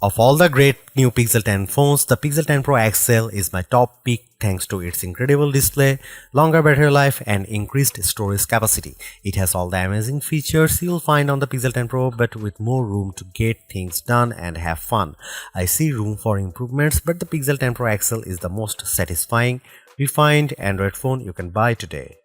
Of all the great new Pixel 10 phones, the Pixel 10 Pro XL is my top pick thanks to its incredible display, longer battery life and increased storage capacity. It has all the amazing features you'll find on the Pixel 10 Pro but with more room to get things done and have fun. I see room for improvements, but the Pixel 10 Pro XL is the most satisfying, refined Android phone you can buy today.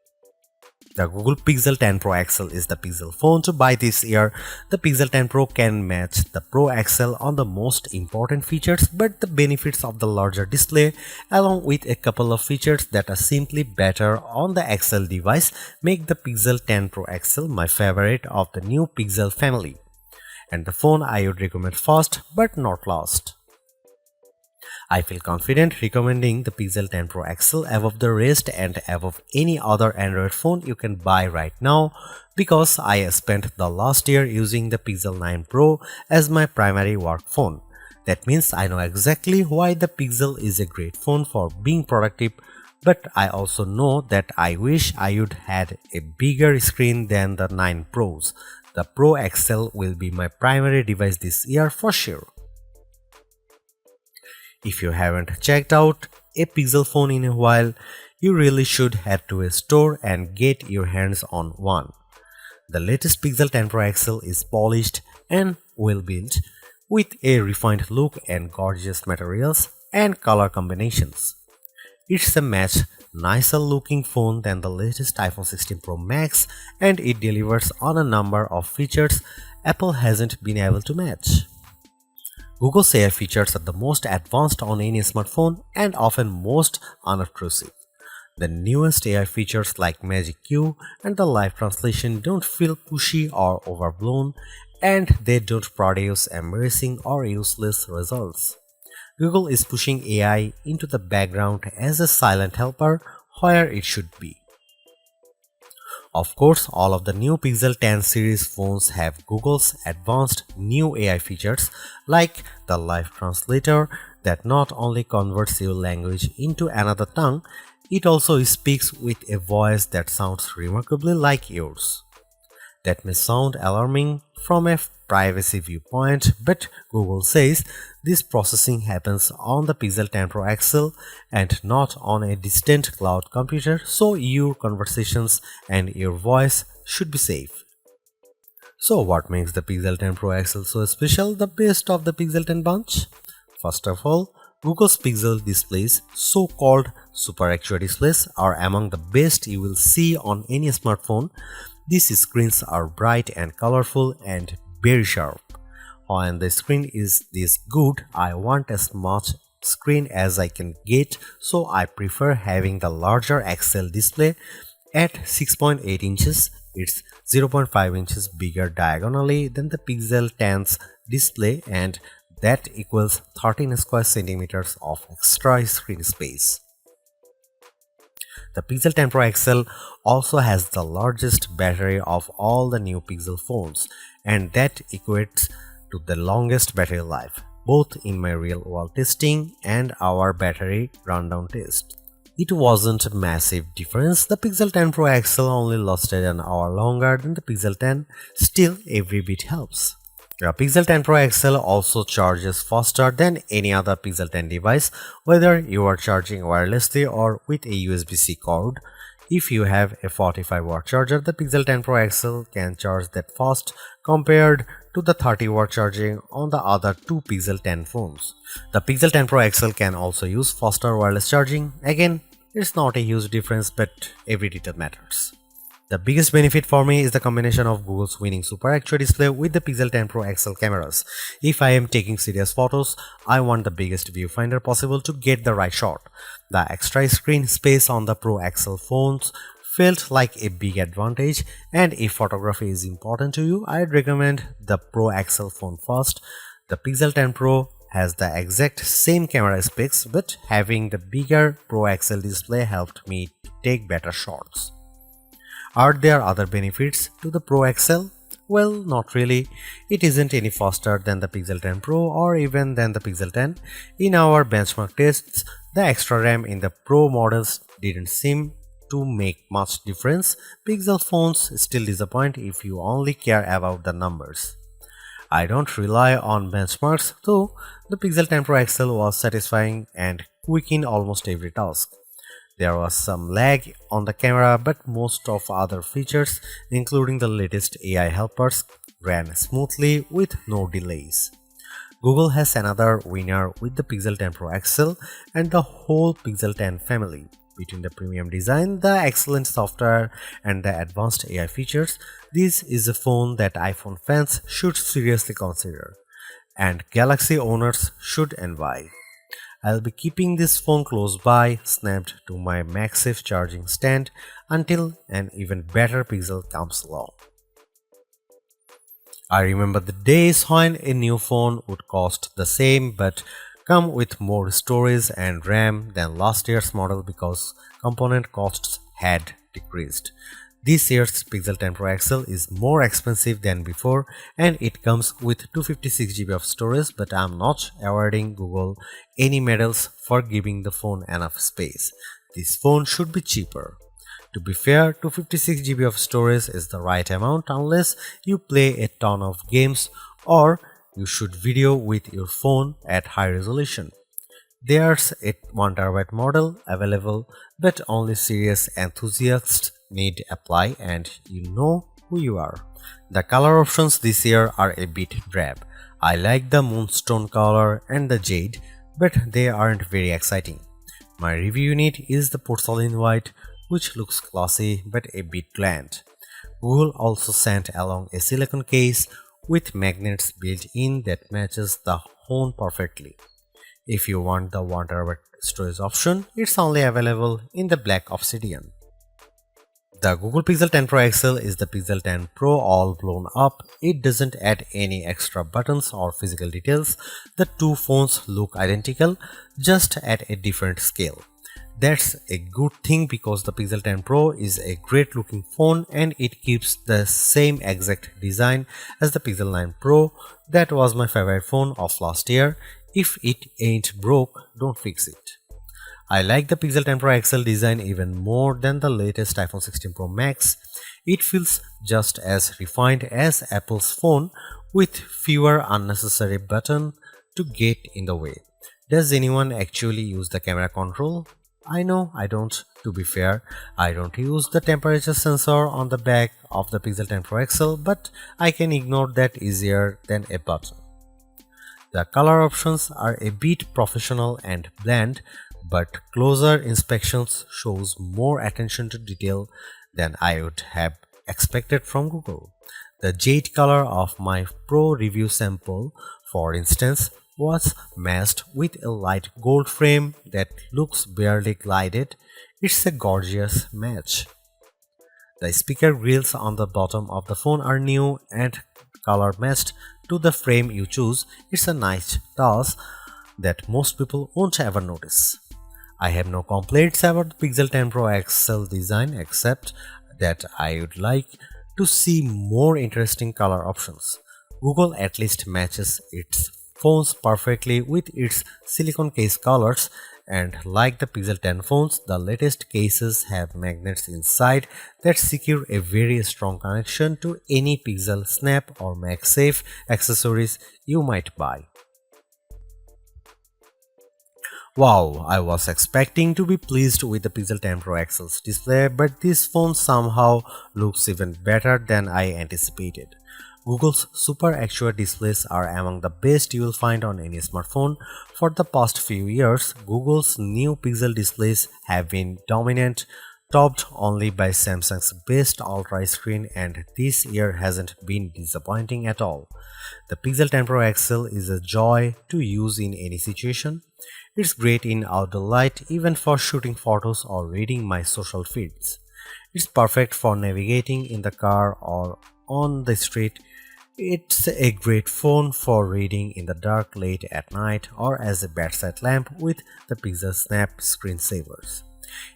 The Google Pixel 10 Pro XL is the Pixel phone to buy this year. The Pixel 10 Pro can match the Pro XL on the most important features, but the benefits of the larger display, along with a couple of features that are simply better on the XL device, make the Pixel 10 Pro XL my favorite of the new Pixel family, and the phone I would recommend first but not last. I feel confident recommending the Pixel 10 Pro XL above the rest and above any other Android phone you can buy right now because I spent the last year using the Pixel 9 Pro as my primary work phone. That means I know exactly why the Pixel is a great phone for being productive, but I also know that I wish I would had a bigger screen than the 9 Pros. The Pro XL will be my primary device this year for sure. If you haven't checked out a Pixel phone in a while, you really should head to a store and get your hands on one. The latest Pixel 10 Pro XL is polished and well built with a refined look and gorgeous materials and color combinations. It's a much nicer looking phone than the latest iPhone 16 Pro Max, and it delivers on a number of features Apple hasn't been able to match. Google's AI features are the most advanced on any smartphone and often most unobtrusive. The newest AI features like Magic Q and the live translation don't feel pushy or overblown, and they don't produce embarrassing or useless results. Google is pushing AI into the background as a silent helper where it should be. Of course, all of the new Pixel 10 series phones have Google's advanced new AI features like the live translator that not only converts your language into another tongue, it also speaks with a voice that sounds remarkably like yours. That may sound alarming from a privacy viewpoint, but Google says this processing happens on the Pixel 10 Pro XL and not on a distant cloud computer, so your conversations and your voice should be safe. So what makes the Pixel 10 Pro XL so special, the best of the Pixel 10 bunch? First of all, Google's Pixel displays, so-called Super Actua displays, are among the best you will see on any smartphone. These screens are bright and colorful and very sharp. When the screen is this good, I want as much screen as I can get, so I prefer having the larger XL display at 6.8 inches. It's 0.5 inches bigger diagonally than the Pixel 10's display, and that equals 13 square centimeters of extra screen space. The Pixel 10 Pro XL also has the largest battery of all the new Pixel phones, and that equates to the longest battery life, both in my real-world testing and our battery rundown test. It wasn't a massive difference. The Pixel 10 Pro XL only lasted an hour longer than the Pixel 10, still every bit helps. The Pixel 10 Pro XL also charges faster than any other Pixel 10 device, whether you are charging wirelessly or with a USB-C cord. If you have a 45-watt charger, the Pixel 10 Pro XL can charge that fast compared to the 30-watt charging on the other two Pixel 10 phones. The Pixel 10 Pro XL can also use faster wireless charging. Again, it's not a huge difference, but every detail matters. The biggest benefit for me is the combination of Google's winning Super Actua display with the Pixel 10 Pro XL cameras. If I am taking serious photos, I want the biggest viewfinder possible to get the right shot. The extra screen space on the Pro XL phones felt like a big advantage, and if photography is important to you, I'd recommend the Pro XL phone first. The Pixel 10 Pro has the exact same camera specs, but having the bigger Pro XL display helped me to take better shots. Are there other benefits to the Pro XL? Well, not really. It isn't any faster than the Pixel 10 Pro or even than the Pixel 10. In our benchmark tests, the extra RAM in the Pro models didn't seem to make much difference. Pixel phones still disappoint if you only care about the numbers. I don't rely on benchmarks, though the Pixel 10 Pro XL was satisfying and quick in almost every task. There was some lag on the camera, but most of other features, including the latest AI helpers, ran smoothly with no delays. Google has another winner with the Pixel 10 Pro XL and the whole Pixel 10 family. Between the premium design, the excellent software, and the advanced AI features, this is a phone that iPhone fans should seriously consider, and Galaxy owners should envy. I'll be keeping this phone close by, snapped to my MagSafe charging stand until an even better Pixel comes along. I remember the days when a new phone would cost the same but come with more storage and RAM than last year's model because component costs had decreased. This year's Pixel 10 Pro XL is more expensive than before and it comes with 256 GB of storage, but I'm not awarding Google any medals for giving the phone enough space. This phone should be cheaper. To be fair, 256 GB of storage is the right amount unless you play a ton of games or you shoot video with your phone at high resolution. There's a 1TB model available, but only serious enthusiasts need apply, and you know who you are. The color options this year are a bit drab. I like the moonstone color and the jade, but they aren't very exciting. My review unit is the porcelain white, which looks classy but a bit bland. Google also sent along a silicone case with magnets built in that matches the phone perfectly. If you want the 1TB storage option, it's only available in the black obsidian. The Google Pixel 10 Pro XL is the Pixel 10 Pro all blown up. It doesn't add any extra buttons or physical details. The two phones look identical, just at a different scale. That's a good thing because the Pixel 10 Pro is a great looking phone and it keeps the same exact design as the Pixel 9 Pro. That was my favorite phone of last year. If it ain't broke, don't fix it. I like the Pixel 10 Pro XL design even more than the latest iPhone 16 Pro Max. It feels just as refined as Apple's phone with fewer unnecessary buttons to get in the way. Does anyone actually use the camera control? I know I don't. To be fair, I don't use the temperature sensor on the back of the Pixel 10 Pro XL, but I can ignore that easier than a button. The color options are a bit professional and bland, but closer inspections shows more attention to detail than I would have expected from Google. The jade color of my Pro review sample, for instance, was matched with a light gold frame that looks barely glided. It's a gorgeous match. The speaker grills on the bottom of the phone are new and color matched to the frame you choose. It's a nice touch that most people won't ever notice. I have no complaints about the Pixel 10 Pro XL design except that I would like to see more interesting color options. Google at least matches its phones perfectly with its silicone case colors, and like the Pixel 10 phones, the latest cases have magnets inside that secure a very strong connection to any Pixel Snap or MagSafe accessories you might buy. Wow, I was expecting to be pleased with the Pixel 10 Pro XL's display, but this phone somehow looks even better than I anticipated. Google's Super Actua displays are among the best you will find on any smartphone. For the past few years, Google's new Pixel displays have been dominant, topped only by Samsung's best Ultra screen, and this year hasn't been disappointing at all. The Pixel 10 Pro XL is a joy to use in any situation. It's great in outdoor light, even for shooting photos or reading my social feeds. It's perfect for navigating in the car or on the street. It's a great phone for reading in the dark late at night or as a bedside lamp with the Pixel Snap screensavers.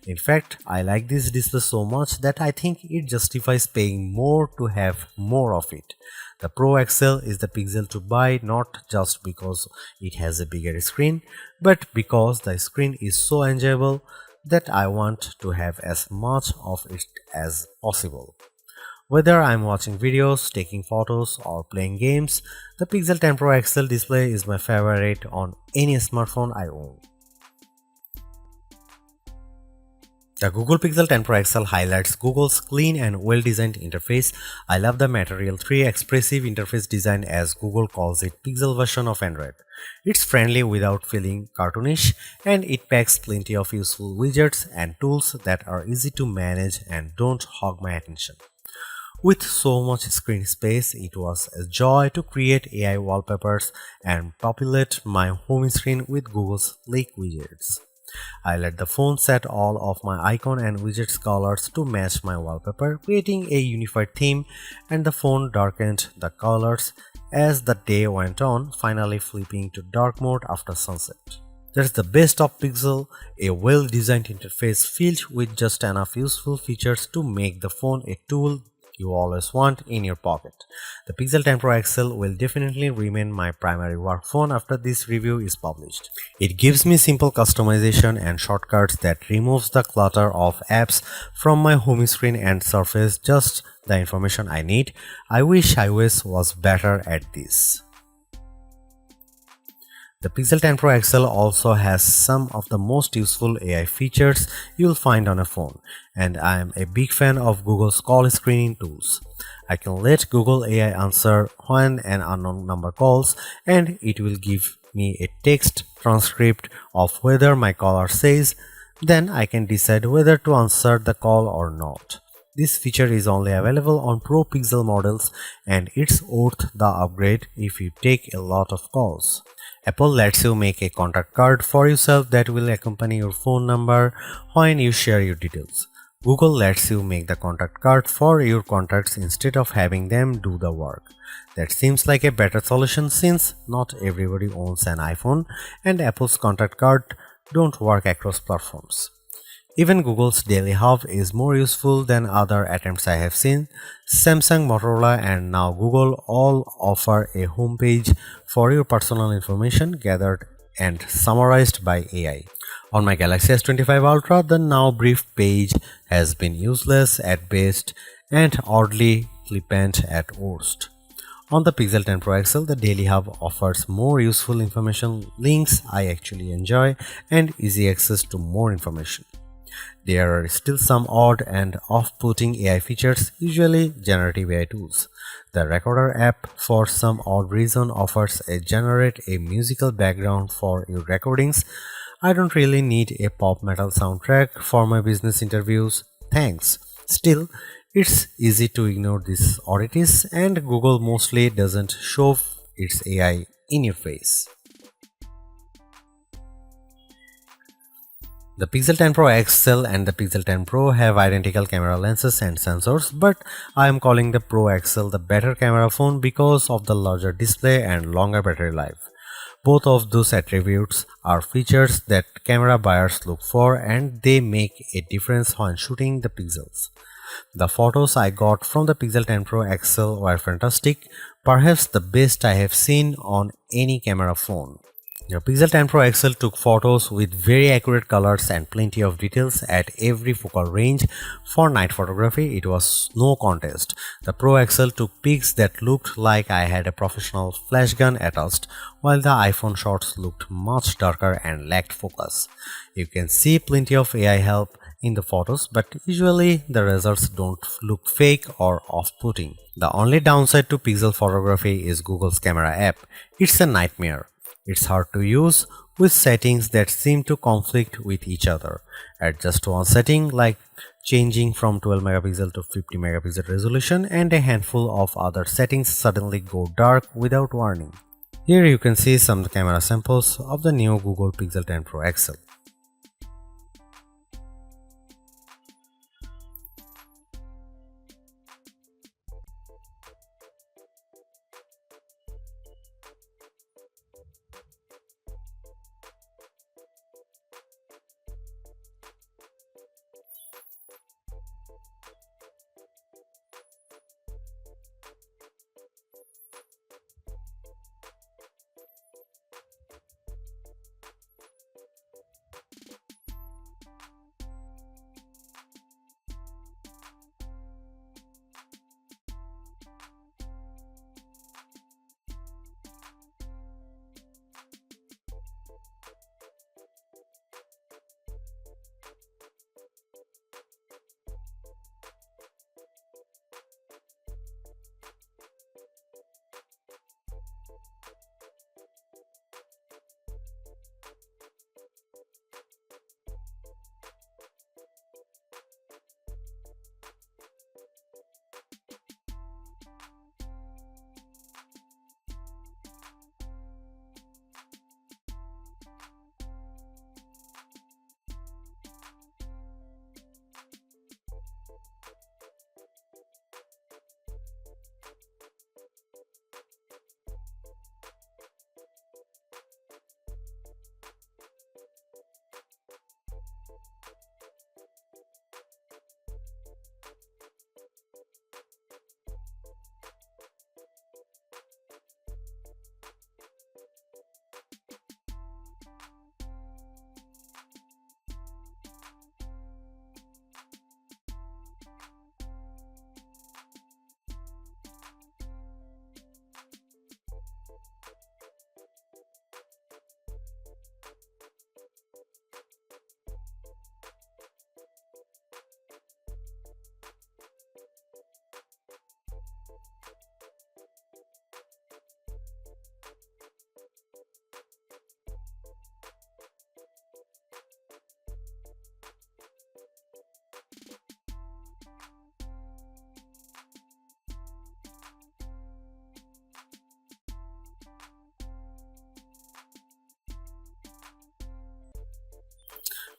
In fact, I like this display so much that I think it justifies paying more to have more of it. The Pro XL is the Pixel to buy not just because it has a bigger screen, but because the screen is so enjoyable that I want to have as much of it as possible. Whether I'm watching videos, taking photos, or playing games, the Pixel 10 Pro XL display is my favorite on any smartphone I own. The Google Pixel 10 Pro XL highlights Google's clean and well-designed interface. I love the Material 3 expressive interface design, as Google calls it Pixel version of Android. It's friendly without feeling cartoonish, and it packs plenty of useful widgets and tools that are easy to manage and don't hog my attention. With so much screen space, it was a joy to create AI wallpapers and populate my home screen with Google's sleek widgets. I let the phone set all of my icon and widgets colors to match my wallpaper, creating a unified theme, and the phone darkened the colors as the day went on, finally flipping to dark mode after sunset. That's the best of Pixel, a well-designed interface filled with just enough useful features to make the phone a tool you always want in your pocket. The Pixel 10 Pro XL will definitely remain my primary work phone after this review is published. It gives me simple customization and shortcuts that removes the clutter of apps from my home screen and surface just the information I need. I wish iOS was better at this. The Pixel 10 Pro XL also has some of the most useful AI features you'll find on a phone, and I am a big fan of Google's call screening tools. I can let Google AI answer when an unknown number calls, and it will give me a text transcript of whether my caller says, then I can decide whether to answer the call or not. This feature is only available on Pro Pixel models, and it's worth the upgrade if you take a lot of calls. Apple lets you make a contact card for yourself that will accompany your phone number when you share your details. Google lets you make the contact card for your contacts instead of having them do the work. That seems like a better solution since not everybody owns an iPhone and Apple's contact card don't work across platforms. Even Google's Daily Hub is more useful than other attempts I have seen. Samsung, Motorola, and now Google all offer a homepage for your personal information gathered and summarized by AI. On my Galaxy S25 Ultra, the now brief page has been useless at best and oddly flippant at worst. On the Pixel 10 Pro XL, the Daily Hub offers more useful information, links I actually enjoy, and easy access to more information. There are still some odd and off-putting AI features, usually generative AI tools. The Recorder app, for some odd reason, offers a generate a musical background for your recordings. I don't really need a pop metal soundtrack for my business interviews. Thanks. Still, it's easy to ignore these oddities, and Google mostly doesn't shove its AI in your face. The Pixel 10 Pro XL and the Pixel 10 Pro have identical camera lenses and sensors, but I am calling the Pro XL the better camera phone because of the larger display and longer battery life. Both of those attributes are features that camera buyers look for, and they make a difference when shooting the pixels. The photos I got from the Pixel 10 Pro XL were fantastic, perhaps the best I have seen on any camera phone. The Pixel 10 Pro XL took photos with very accurate colors and plenty of details at every focal range. For night photography, it was no contest. The Pro XL took pics that looked like I had a professional flash gun attached, while the iPhone shots looked much darker and lacked focus. You can see plenty of AI help in the photos, but usually the results don't look fake or off-putting. The only downside to Pixel photography is Google's camera app. It's a nightmare. It's hard to use with settings that seem to conflict with each other. Adjust one setting like changing from 12 megapixel to 50 megapixel resolution, and a handful of other settings suddenly go dark without warning. Here you can see some camera samples of the new Google Pixel 10 Pro XL.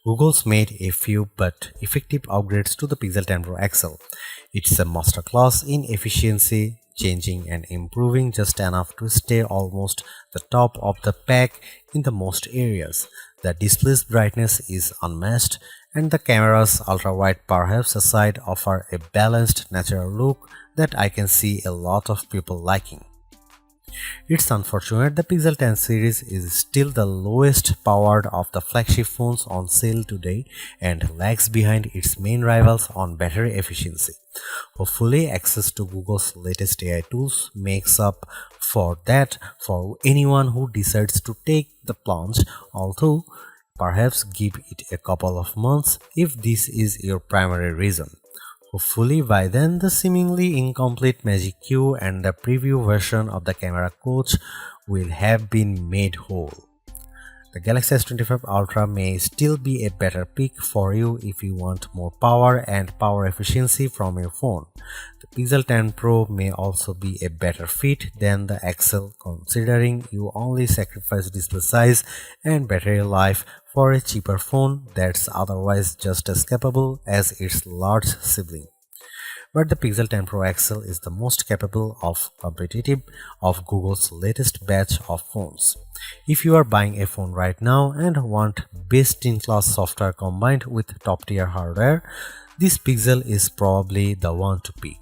Google's made a few but effective upgrades to the Pixel 10 Pro XL. It's a masterclass in efficiency, changing and improving just enough to stay almost the top of the pack in the most areas. The display's brightness is unmatched, and the camera's ultra-wide perhaps aside offer a balanced natural look that I can see a lot of people liking. It's unfortunate the Pixel 10 series is still the lowest powered of the flagship phones on sale today and lags behind its main rivals on battery efficiency. Hopefully, access to Google's latest AI tools makes up for that for anyone who decides to take the plunge, although perhaps give it a couple of months if this is your primary reason. Hopefully by then the seemingly incomplete Magic Q and the preview version of the camera coach will have been made whole. The Galaxy S25 Ultra may still be a better pick for you if you want more power and power efficiency from your phone. The Pixel 10 Pro may also be a better fit than the XL considering you only sacrifice display size and battery life for a cheaper phone that's otherwise just as capable as its large sibling. But the Pixel 10 Pro XL is the most capable of competitive of Google's latest batch of phones. If you are buying a phone right now and want best-in-class software combined with top-tier hardware, this Pixel is probably the one to pick.